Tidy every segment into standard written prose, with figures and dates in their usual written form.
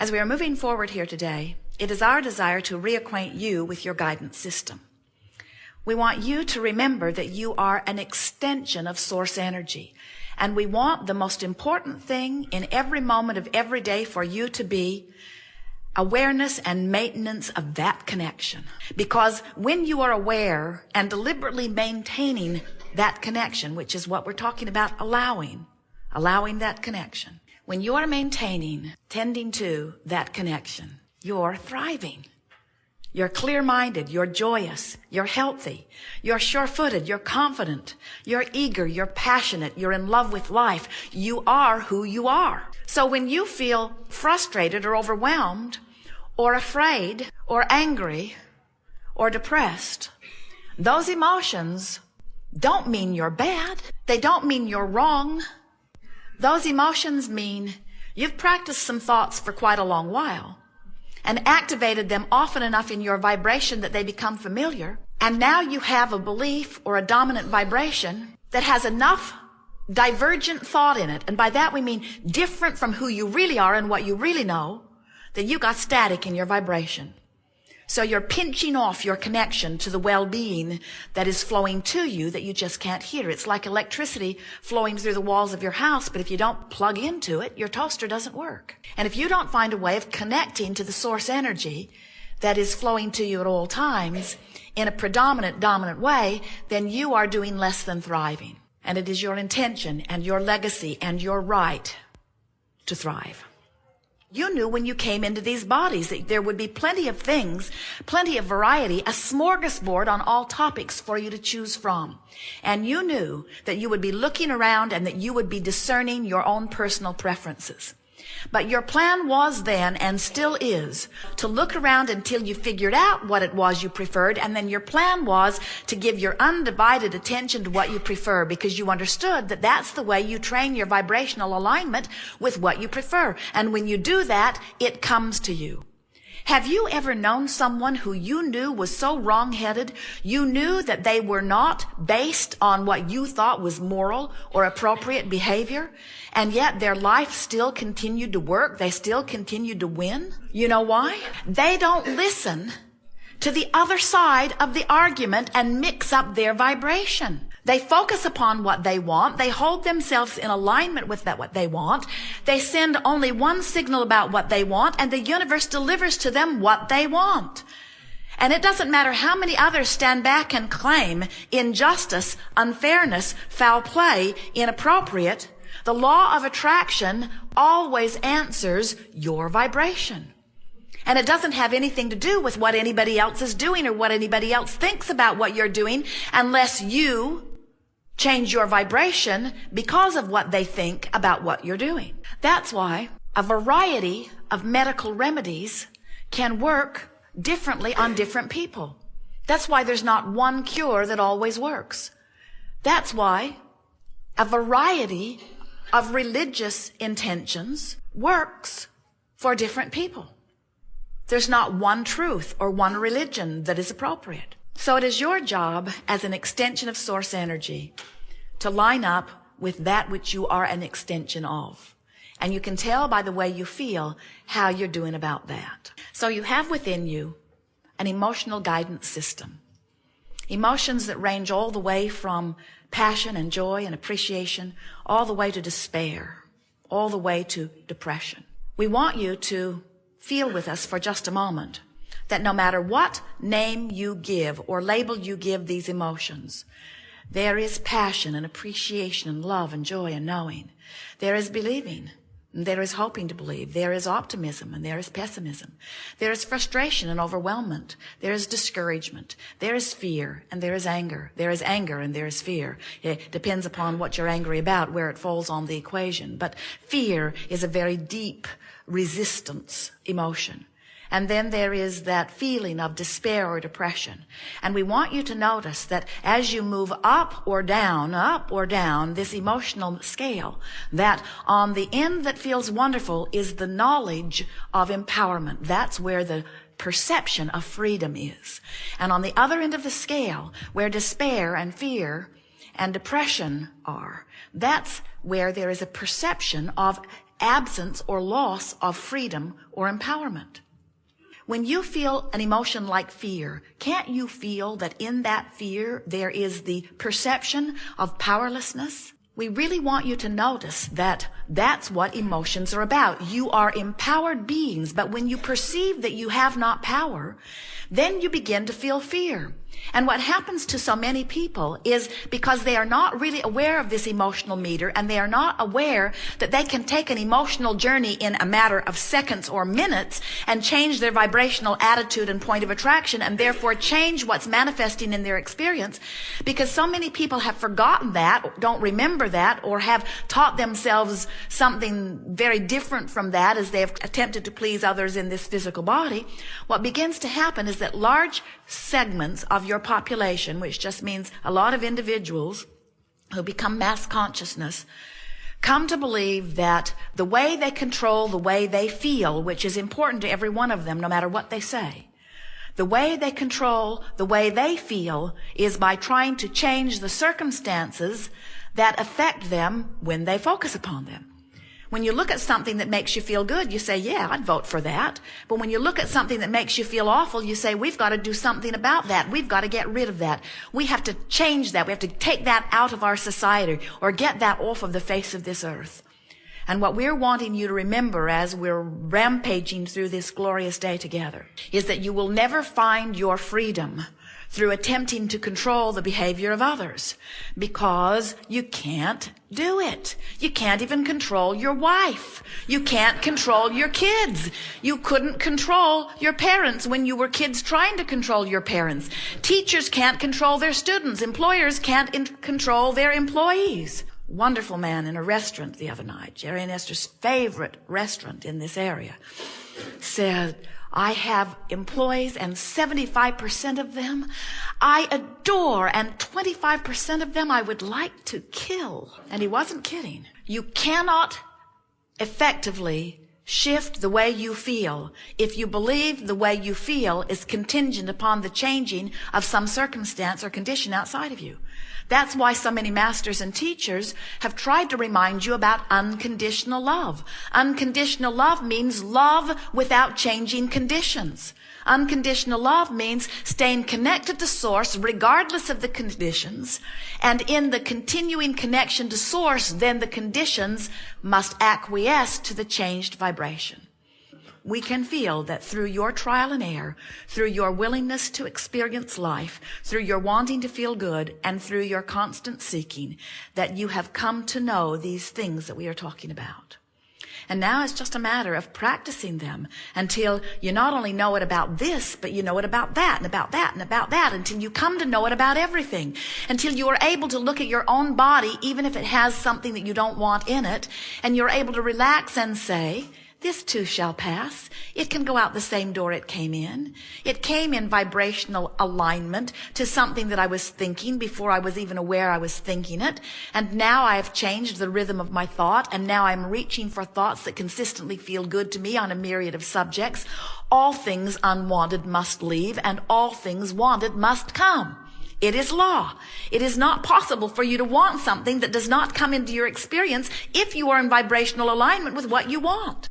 As we are moving forward here today, it is our desire to reacquaint you with your guidance system. We want you to remember that you are an extension of source energy. And we want the most important thing in every moment of every day for you to be awareness and maintenance of that connection. Because when you are aware and deliberately maintaining that connection, which is what we're talking about, allowing that connection. When you are maintaining, tending to that connection, you're thriving. You're clear-minded, you're joyous, you're healthy, you're sure-footed, you're confident, you're eager, you're passionate, you're in love with life. You are who you are. So when you feel frustrated or overwhelmed or afraid or angry or depressed, those emotions don't mean you're bad. They don't mean you're wrong. Those emotions mean you've practiced some thoughts for quite a long while and activated them often enough in your vibration that they become familiar. And now you have a belief or a dominant vibration that has enough divergent thought in it. And by that we mean different from who you really are and what you really know, that you got static in your vibration. So you're pinching off your connection to the well-being that is flowing to you that you just can't hear. It's like electricity flowing through the walls of your house, but if you don't plug into it, your toaster doesn't work. And if you don't find a way of connecting to the source energy that is flowing to you at all times in a predominant, dominant way, then you are doing less than thriving. And it is your intention and your legacy and your right to thrive. You knew when you came into these bodies that there would be plenty of things, plenty of variety, a smorgasbord on all topics for you to choose from. And you knew that you would be looking around and that you would be discerning your own personal preferences. But your plan was then, and still is, to look around until you figured out what it was you preferred, and then your plan was to give your undivided attention to what you prefer, because you understood that that's the way you train your vibrational alignment with what you prefer. And when you do that, it comes to you. Have you ever known someone who you knew was so wrong-headed, you knew that they were not based on what you thought was moral or appropriate behavior, and yet their life still continued to work, they still continued to win? You know why? They don't listen to the other side of the argument and mix up their vibration. They focus upon what they want. They hold themselves in alignment with that, what they want. They send only one signal about what they want, and the universe delivers to them what they want. And it doesn't matter how many others stand back and claim injustice, unfairness, foul play, inappropriate. The law of attraction always answers your vibration. And it doesn't have anything to do with what anybody else is doing or what anybody else thinks about what you're doing, unless you change your vibration because of what they think about what you're doing. That's why a variety of medical remedies can work differently on different people. That's why there's not one cure that always works. That's why a variety of religious intentions works for different people. There's not one truth or one religion that is appropriate. So it is your job as an extension of source energy to line up with that which you are an extension of. And you can tell by the way you feel how you're doing about that. So you have within you an emotional guidance system. Emotions that range all the way from passion and joy and appreciation, all the way to despair, all the way to depression. We want you to feel with us for just a moment that no matter what name you give or label you give these emotions, there is passion and appreciation and love and joy and knowing. There is believing. And there is hoping to believe. There is optimism and there is pessimism. There is frustration and overwhelmment. There is discouragement. There is fear and there is anger. There is anger and there is fear. It depends upon what you're angry about, where it falls on the equation. But fear is a very deep resistance emotion. And then there is that feeling of despair or depression. And we want you to notice that as you move up or down, this emotional scale, that on the end that feels wonderful is the knowledge of empowerment. That's where the perception of freedom is. And on the other end of the scale, where despair and fear and depression are, that's where there is a perception of absence or loss of freedom or empowerment. When you feel an emotion like fear, can't you feel that in that fear there is the perception of powerlessness? We really want you to notice that that's what emotions are about. You are empowered beings, but when you perceive that you have not power, then you begin to feel fear. And what happens to so many people is because they are not really aware of this emotional meter, and they are not aware that they can take an emotional journey in a matter of seconds or minutes and change their vibrational attitude and point of attraction, and therefore change what's manifesting in their experience. Because so many people have forgotten that, don't remember that, or have taught themselves something very different from that as they have attempted to please others in this physical body. What begins to happen is that large segments of your population, which just means a lot of individuals who become mass consciousness, come to believe that the way they control the way they feel, which is important to every one of them, no matter what they say, the way they control the way they feel is by trying to change the circumstances that affect them when they focus upon them. When you look at something that makes you feel good, you say, yeah, I'd vote for that. But when you look at something that makes you feel awful, you say, we've got to do something about that. We've got to get rid of that. We have to change that. We have to take that out of our society or get that off of the face of this earth. And what we're wanting you to remember as we're rampaging through this glorious day together is that you will never find your freedom through attempting to control the behavior of others, because you can't do it. You can't even control your wife. You can't control your kids. You couldn't control your parents when you were kids trying to control your parents. Teachers can't control their students. Employers can't control their employees. Wonderful man in a restaurant the other night, Jerry and Esther's favorite restaurant in this area, said, I have employees and 75% of them I adore, and 25% of them I would like to kill. And he wasn't kidding. You cannot effectively shift the way you feel if you believe the way you feel is contingent upon the changing of some circumstance or condition outside of you. That's why so many masters and teachers have tried to remind you about unconditional love. Unconditional love means love without changing conditions. Unconditional love means staying connected to Source regardless of the conditions. And in the continuing connection to Source, then the conditions must acquiesce to the changed vibration. We can feel that through your trial and error, through your willingness to experience life, through your wanting to feel good, and through your constant seeking, that you have come to know these things that we are talking about. And now it's just a matter of practicing them until you not only know it about this, but you know it about that, and about that, and about that, until you come to know it about everything, until you are able to look at your own body, even if it has something that you don't want in it, and you're able to relax and say, this too shall pass. It can go out the same door it came in. It came in vibrational alignment to something that I was thinking before I was even aware I was thinking it. And now I have changed the rhythm of my thought, and now I'm reaching for thoughts that consistently feel good to me on a myriad of subjects. All things unwanted must leave, and all things wanted must come. It is law. It is not possible for you to want something that does not come into your experience if you are in vibrational alignment with what you want.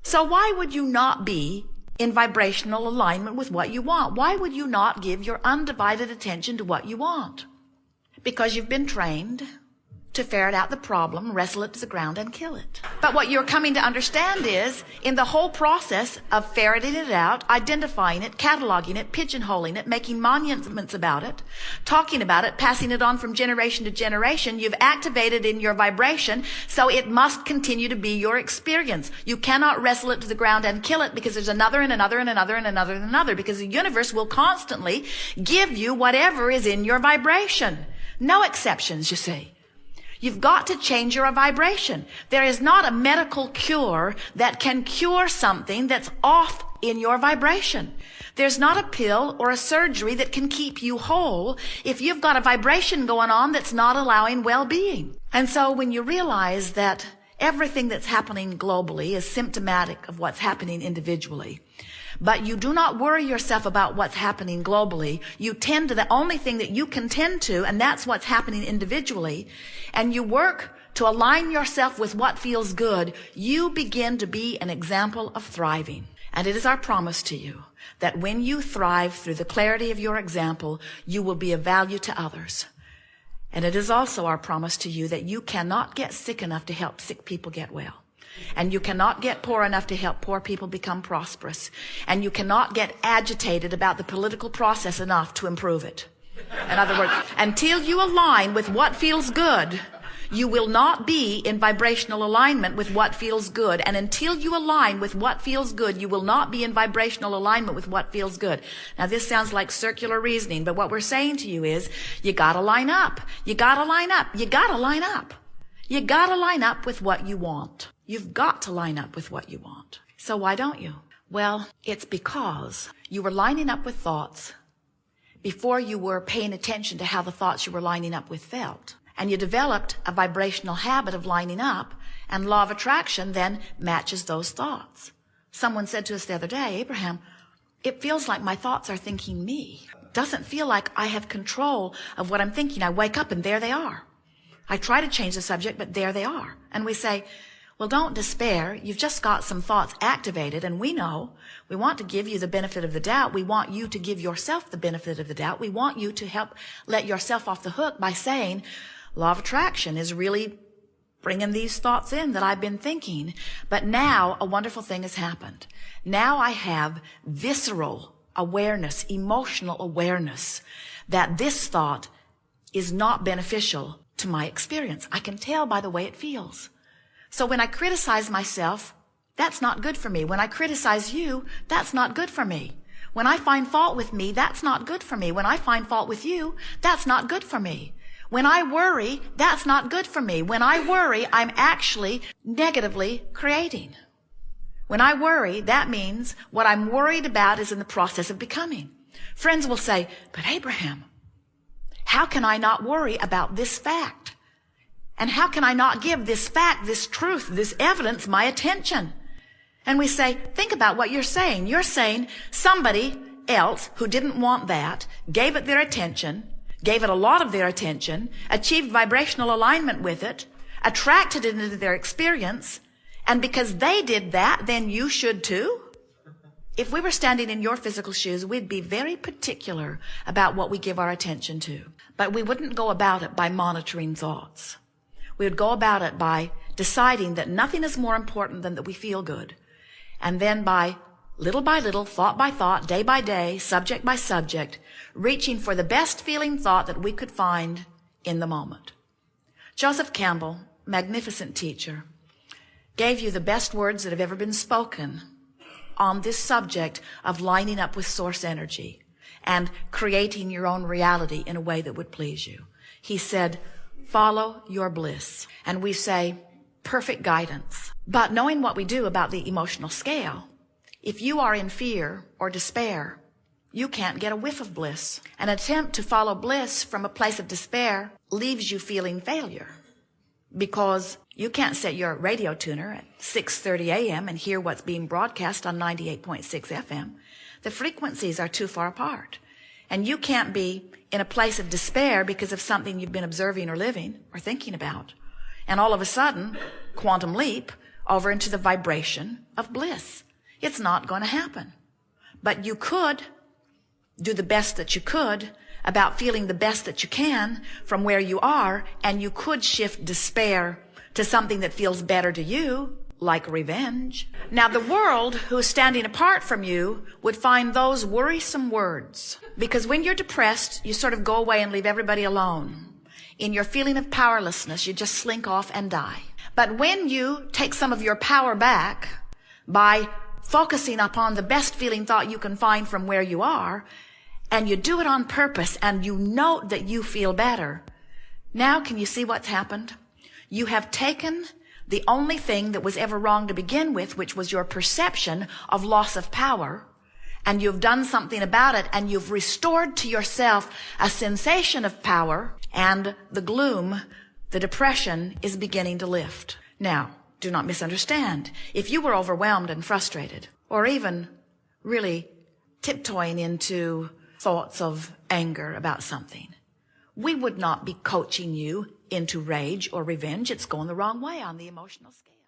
So why would you not be in vibrational alignment with what you want? Why would you not give your undivided attention to what you want? Because you've been trained to ferret out the problem, wrestle it to the ground, and kill it. But what you're coming to understand is, in the whole process of ferreting it out, identifying it, cataloging it, pigeonholing it, making monuments about it, talking about it, passing it on from generation to generation, you've activated in your vibration, so it must continue to be your experience. You cannot wrestle it to the ground and kill it, because there's another and another and another and another and another, because the universe will constantly give you whatever is in your vibration. No exceptions, you see. You've got to change your vibration. There is not a medical cure that can cure something that's off in your vibration. There's not a pill or a surgery that can keep you whole if you've got a vibration going on that's not allowing well-being. And so when you realize that everything that's happening globally is symptomatic of what's happening individually, but you do not worry yourself about what's happening globally. You tend to the only thing that you can tend to, and that's what's happening individually. And you work to align yourself with what feels good, you begin to be an example of thriving. And it is our promise to you that when you thrive through the clarity of your example, you will be of value to others. And it is also our promise to you that you cannot get sick enough to help sick people get well. And you cannot get poor enough to help poor people become prosperous. And you cannot get agitated about the political process enough to improve it. In other words, until you align with what feels good, you will not be in vibrational alignment with what feels good. And until you align with what feels good, you will not be in vibrational alignment with what feels good. Now, this sounds like circular reasoning, but what we're saying to you is, you gotta line up. You gotta line up. You gotta line up. You gotta line up with what you want. You've got to line up with what you want. So why don't you? Well, it's because you were lining up with thoughts before you were paying attention to how the thoughts you were lining up with felt. And you developed a vibrational habit of lining up, and law of attraction then matches those thoughts. Someone said to us the other day, Abraham, it feels like my thoughts are thinking me. It doesn't feel like I have control of what I'm thinking. I wake up and there they are. I try to change the subject, but there they are. And we say, well, don't despair. You've just got some thoughts activated, and we know we want to give you the benefit of the doubt. We want you to give yourself the benefit of the doubt. We want you to help let yourself off the hook by saying, law of attraction is really bringing these thoughts in that I've been thinking. But now a wonderful thing has happened. Now I have visceral awareness, emotional awareness that this thought is not beneficial to my experience. I can tell by the way it feels. So when I criticize myself, that's not good for me. When I criticize you, that's not good for me. When I find fault with me, that's not good for me. When I find fault with you, that's not good for me. When I worry, that's not good for me. When I worry, I'm actually negatively creating. When I worry, that means what I'm worried about is in the process of becoming. Friends will say, but Abraham, how can I not worry about this fact? And how can I not give this fact, this truth, this evidence my attention? And we say, think about what you're saying. You're saying somebody else who didn't want that gave it their attention, gave it a lot of their attention, achieved vibrational alignment with it, attracted it into their experience, and because they did that, then you should too? If we were standing in your physical shoes, we'd be very particular about what we give our attention to. But we wouldn't go about it by monitoring thoughts. We would go about it by deciding that nothing is more important than that we feel good. And then by little, thought by thought, day by day, subject by subject, reaching for the best feeling thought that we could find in the moment. Joseph Campbell, magnificent teacher, gave you the best words that have ever been spoken on this subject of lining up with source energy and creating your own reality in a way that would please you. He said, follow your bliss. And we say, perfect guidance. But knowing what we do about the emotional scale, if you are in fear or despair, you can't get a whiff of bliss. An attempt to follow bliss from a place of despair leaves you feeling failure, because you can't set your radio tuner at 6:30 a.m. and hear what's being broadcast on 98.6 FM. The frequencies are too far apart. And you can't be in a place of despair because of something you've been observing or living or thinking about. And all of a sudden, quantum leap over into the vibration of bliss. It's not going to happen. But you could do the best that you could about feeling the best that you can from where you are, and you could shift despair to something that feels better to you, like revenge. Now, the world who is standing apart from you would find those worrisome words, because when you're depressed, you sort of go away and leave everybody alone. In your feeling of powerlessness, you just slink off and die. But when you take some of your power back by focusing upon the best feeling thought you can find from where you are, and you do it on purpose, and you know that you feel better, now can you see what's happened? You have taken the only thing that was ever wrong to begin with, which was your perception of loss of power, and you've done something about it, and you've restored to yourself a sensation of power, and the gloom, the depression, is beginning to lift. Now, do not misunderstand. If you were overwhelmed and frustrated, or even really tiptoeing into thoughts of anger about something, we would not be coaching you into rage or revenge. It's going the wrong way on the emotional scale.